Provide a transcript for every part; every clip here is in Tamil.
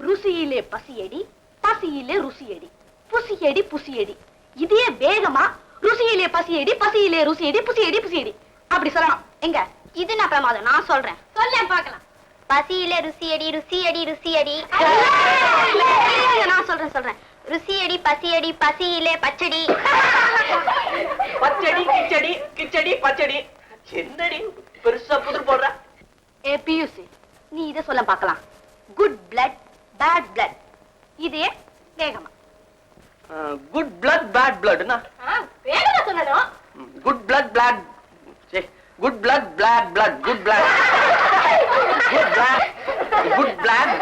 ருசியிலே பசியடி, பசியிலே ருசியடி, புசியடி புசியடி. இதே வேகமா ருசியிலே பசியடி, பசியிலே ருசியடி, புசியடி புசியடி அப்படி சொல்லணும். எங்க இது நான் பிரமாதம். நான் சொல்றேன், சொல்லேன் பார்க்கலாம். பசியிலே ருசியடி, ருசியடி ருசியடி. நான் சொல்றேன். ருசியடி பசியடி, பசியிலே பச்சடி. பச்சடி கிச்சடி, கிச்சடி பச்சடி. என்னடி பெருசா புதிர் போடுற? ஏ பியூசி, நீ இதை சொல்ல பார்க்கலாம். Good blood, bad blood. இதே வேகமா. குட் பிளட், பேட் பிளட்னா வேகமா சொல்லணும். Good blood, blood. Good blood, blood blood. Good blood, good blood, good blood.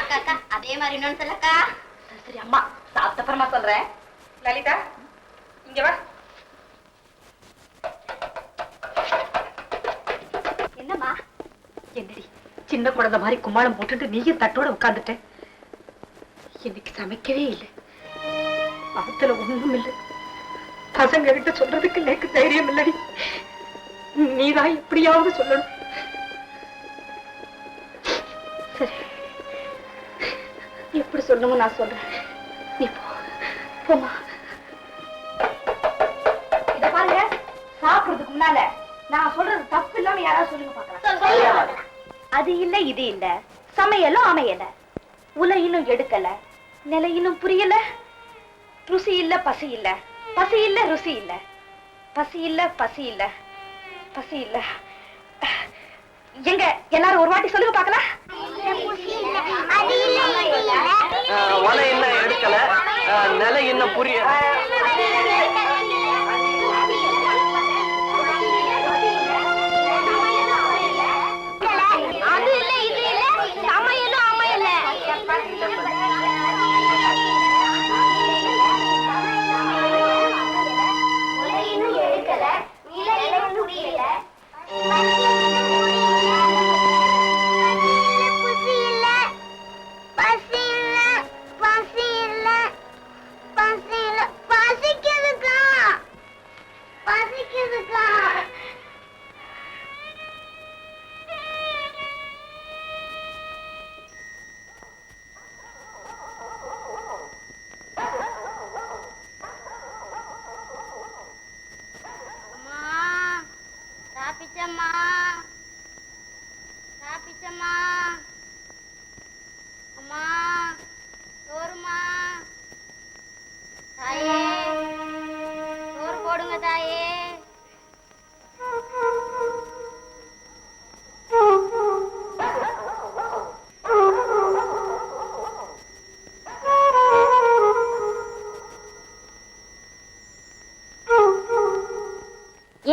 அக்கா அதே மாதிரி இன்னொன்னு சொல்லக்கா. சரி அம்மா, சாப்பிட்ட அப்புறமா சொல்றேன். லலிதா இங்க வா. என்னம்மா? என்னடி சின்ன குழந்தை மாதிரி கும்மாளம் போட்டுட்டு நீயும் தட்டோட உட்கார்ந்துட்ட. இன்னைக்கு சமைக்கவே இல்லை. அவத்துல ஒண்ணும் இல்லை. பசங்க கிட்ட சொல்றதுக்கு எனக்கு தைரியம் இல்லடி. நீதான் எப்படியாவது சொல்லணும். சரி, எப்படி சொல்லணும் நான் சொல்றேன். நீ போமா. இத பாருங்க, சாப்பிடுறதுக்கு முன்னால நான் சொல்றது தப்பு இல்லாம யாராவது சொல்லுங்க பாக்கலாம். அது இல்ல இது இல்ல, சமையலும் அமையல, உலையிலும் எடுக்கல, நிலையிலும் புரியல, ருசி இல்ல பசி இல்ல, பசி இல்ல ருசி இல்ல, பசி இல்ல பசி இல்ல, பசி இல்ல. எங்க எல்லாரும் ஒரு வாட்டி சொல்லுங்க பாக்கலாம். ஒலை இன்னும் எடுக்கல, நிலை இன்னும் புரிய. அது இல்ல இது இல்ல, சமையலும் அமையல. உலையிலும் எடுக்கல, நிலையிலும் புரியல.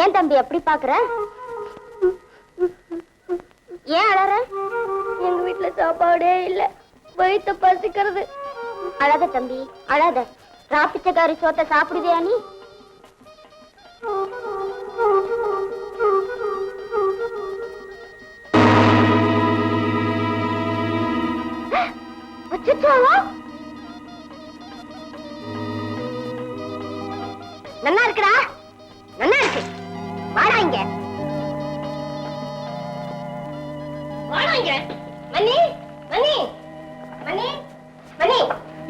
ஏன் தம்பி அப்படி பாக்குற? ஏன் அழற? எங்க வீட்டுல சாப்பாடே இல்ல, வயித்த பசிக்கிறது. அழாத தம்பி அழாத. ராப்பிச்சக்காரி சோத்த சாப்பிடுவியா நீ? நல்லா இருக்குடா, நல்லா இருக்கு. வாடா இங்க, வாடா இங்க. மணி மணி மணி மணி.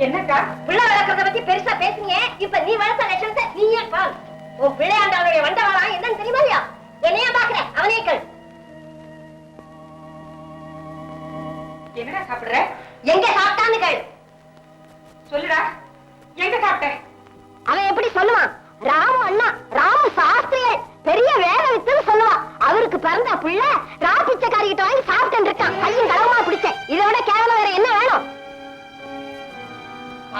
என்னக்கா? பிள்ளை வளர்க்கறத பத்தி பெருசா பேசுங்க. இப்ப நீ வளர்த்த லட்சணத்தை நீயே பால். உன் பிள்ளையாண்டாளுடைய வண்டவாளா என்னன்னு தெரியுமா இல்லையா? என்னையா பாக்குற? அவனே கேள். என்னடா சாப்பிடுற? எங்க சாப்பிட்டான்னு கேள். சொல்லுடா, எங்க சாப்பிட்ட? அவன் எப்படி சொல்லுவான்? ராமு அண்ணா, ராமு சாஸ்திரியை பெரிய வேலை வித்துன்னு சொல்லுவான். அவருக்கு பிறந்த பிள்ளை ராப்பிச்சக்காரி கிட்ட வாங்கி சாப்பிட்டு இருக்கான். கையும் கடவுமா பிடிச்சேன். இதை விட கேவலம் வேற என்ன வேணும்?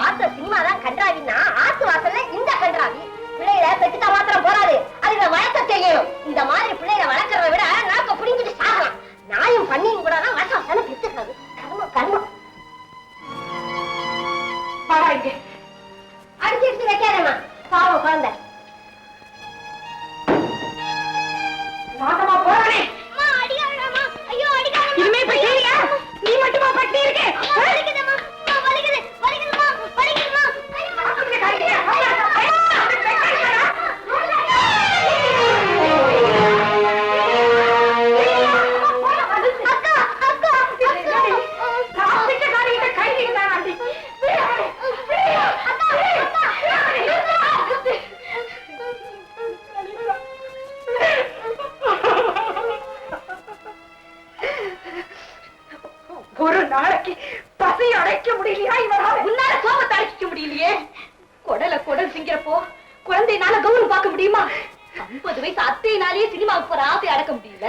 ஆத்த சினிமா தான் கன்றாவின்னா ஆத்து வாசல்ல இந்த கன்றாவி. பிள்ளைகளை பெற்றுட்டா மாத்திரம் போறாது, அதுல வளர்க்க தெரியணும். இந்த மாதிரி பிள்ளைகளை வளர்க்கறத விட நாக்க புடிங்கிட்டு சாகலாம். நாயும் பண்ணியும் கூட தான் வருஷம் வருஷம் பெற்றுக்கிறது. கர்மம் கர்மம். வாடா இங்க. அடிச்சு எடுத்து வைக்காதம்மா, பாவம் குழந்தை. என்னால கௌரவம் பார்க்க முடியுமா? 50 வயசு அத்தையினாலேயே சினிமாவுக்கு போற ஆசை அடக்க முடியல.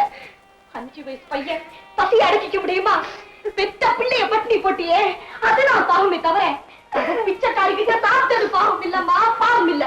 5 வயசு பையன் பசி அடக்கிக்க முடியுமா? பெத்த பிள்ளைய பட்டினி போட்டியே, அது நான் பாவமே தவிர பிச்சைக்காரி கிட்ட சாப்பிட்டது பாவம் இல்லம்மா, பாவம் இல்ல.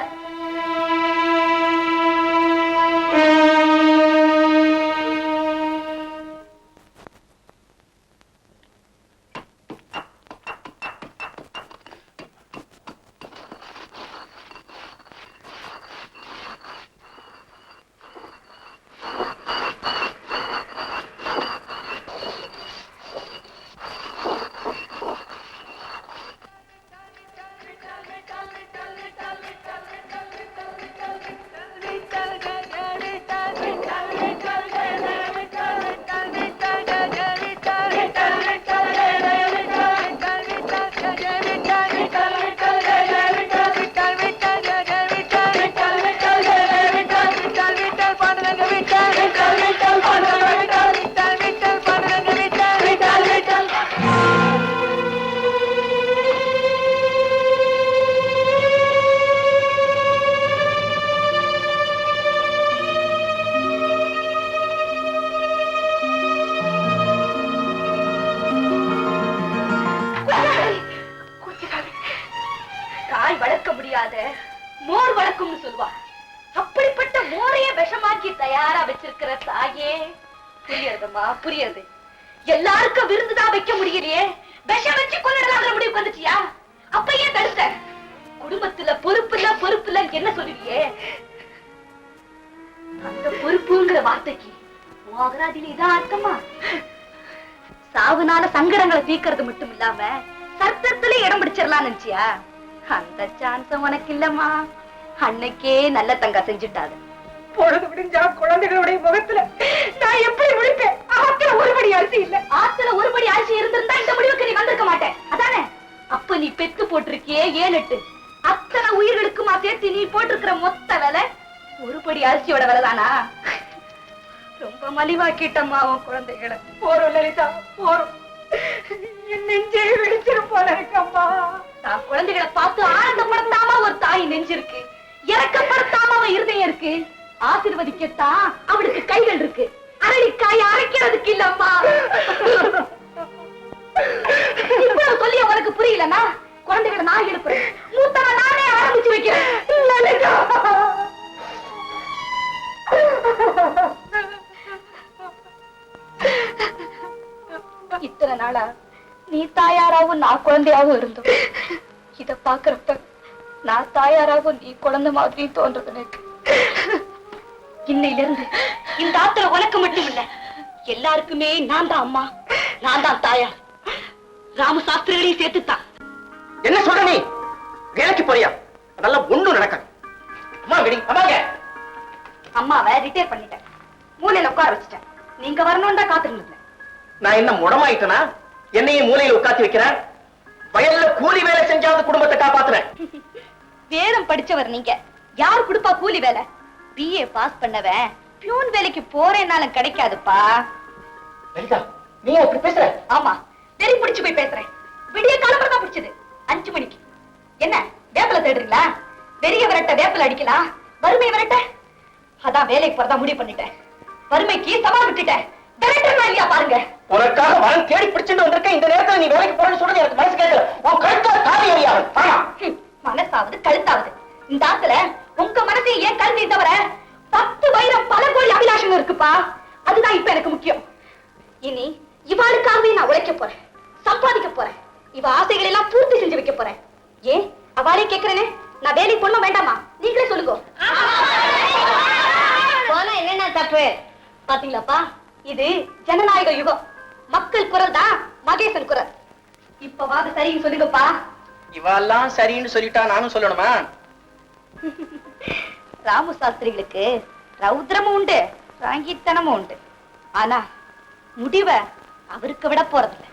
மோர் வளர்க்கும்னு சொல்லுவா. அப்படிப்பட்ட மோரையே விஷமாக்கி தயாரா வச்சிருக்கிற தாயே, புரியுதுமா புரியுது. எல்லாருக்கும் விருந்துதான் வைக்க முடியலையே, விஷம் வச்சு கொள்ளலாங்கிற முடிவுக்கு வந்துச்சியா? அப்ப ஏன் தடுத்த? குடும்பத்துல பொறுப்பு இல்ல என்ன சொல்லுவியே? அந்த பொறுப்புங்கிற வார்த்தைக்கு அகராதியில இதான் அர்த்தமா? சாவுனால சங்கடங்களை தீக்கிறது மட்டும் இல்லாம சத்தத்துல இடம் பிடிச்சிடலாம் நினைச்சியா? அந்த சான்ஸ் உனக்கு இல்லம்மா. அன்னைக்கே நல்ல தங்கா செஞ்சுட்டாது. பொழுது விடிஞ்சா குழந்தைகளுடைய முகத்துல நான் எப்படி முடிப்பேன்? ஆத்துல ஒருபடி அரிசி இல்ல. ஆத்துல ஒருபடி அரிசி இருந்திருந்தா இந்த முடிவுக்கு நீ வந்திருக்க மாட்டேன், அதானே? அப்ப நீ பெத்து போட்டிருக்கியே 7-8 அத்தனை உயிர்களுக்குமா சேர்த்து நீ போட்டிருக்கிற மொத்த விலை ஒருபடி அரிசியோட விலைதானா? ரொம்ப மலிவாக்கிட்டம்மா உன் குழந்தைகளை. போறோம் லலிதா, போறோம். என் நெஞ்சே வெடிச்சிரும் போல இருக்கம்மா. நான் குழந்தைகளை பார்த்து ஆனந்தப்படுத்தாம ஒரு தாய் நெஞ்சிருக்கு, இறக்கப்படுத்தாம அவன் இருதயம் இருக்கு. ஆசீர்வதிக்கத்தான் அவளுக்கு கைகள் இருக்கு, அரளிக்காய் அரைக்கிறதுக்கு இல்லம்மா. இவ்வளவு சொல்லி அவனுக்கு புரியலன்னா குழந்தைகளை நான் எழுப்புறேன், மூத்தவ நானே ஆரம்பிச்சு வைக்கிறேன். இத்தனை நாளா நீ தாயாராவும் நான் குழந்தையாவும் இருந்தோம். இத பாக்குறப்ப நான் தாயாராவும் நீ குழந்தை மாதிரி தோன்றது எனக்கு. இன்னையில இருந்து இந்த ஆத்துல உனக்கு மட்டும் இல்ல, எல்லாருக்குமே நான் தான் அம்மா, நான் தான் தாயார். ராம சாஸ்திரிகளையும் சேர்த்துத்தான். என்ன சொல்ற நீ? வேலைக்கு போறியா? அதெல்லாம் ஒண்ணும் நடக்காது. அம்மாவை ரிட்டையர் பண்ணிட்டேன், மூலையில உட்கார வச்சுட்டேன். நீங்க வரணும் தான் காத்துருந்தேன். நான் என்ன முடமாயிட்டனா? என்னையும் மூலையில உட்காத்தி வைக்கிறேன். வயல்ல கூலி வேலை செஞ்சாவது குடும்பத்தை காப்பாத்துறேன். வேதம் படிச்சவர் நீங்க, யார் கொடுப்பா கூலி வேலை? BA பாஸ் பண்ணவன் பியூன் வேலைக்கு போறேன்னாலும் கிடைக்காதுப்பா. நீ அப்படி பேசுற? ஆமா, வெறி பிடிச்சு போய் பேசுறேன். விடிய காலம்பரம் தான் பிடிச்சது, 5 மணிக்கு. என்ன வேப்பல தேடுறீங்களா? வெறிய விரட்ட வேப்பல அடிக்கலாம், வறுமை விரட்ட அதான் வேலைக்கு போறதா முடிவு பண்ணிட்டேன். வறுமைக்கு சவால் விட்டுட்டேன். இல்லையா பாருங்க, உனக்காக வரன் தேடி பிடிச்சிட்டு வந்திருக்க. இந்த நேரத்துல நீ வேலைக்கு போறேன்னு சொல்றது எனக்கு மனசு கேட்கல. உன் கழுத்தா தாலி அறியாது. மனசாவது கழுத்தாவது. இந்த ஆத்துல உங்க மனசை ஏன் கழுதி தவிர 10 வைரம் பல கோடி அபிலாஷம் இருக்குப்பா. அதுதான் இப்ப எனக்கு முக்கியம். இனி இவாளுக்காகவே நான் உழைக்க போறேன், சம்பாதிக்க போறேன். இவ ஆசைகள் எல்லாம் பூர்த்தி செஞ்சு வைக்க போறேன். ஏன் அவளே கேக்குறேனே, நான் வேலைக்கு போன வேண்டாமா? நீங்களே சொல்லுங்க. போனா என்னன்னா தப்பு? பாத்தீங்களாப்பா, இது ஜனநாயக யுகம். மக்கள் குரல் தான் மகேசன் குரல். இப்பவாது சரின்னு சொல்லுங்கப்பா. இவெல்லாம் சரின்னு சொல்லிட்டா நானும் சொல்லணுமா? ராமு சாஸ்திரிகளுக்கு ரௌத்ரமும் உண்டு, ராங்கித்தனமும் உண்டு. ஆனா முடிவை அவருக்கு விட போறதில்ல.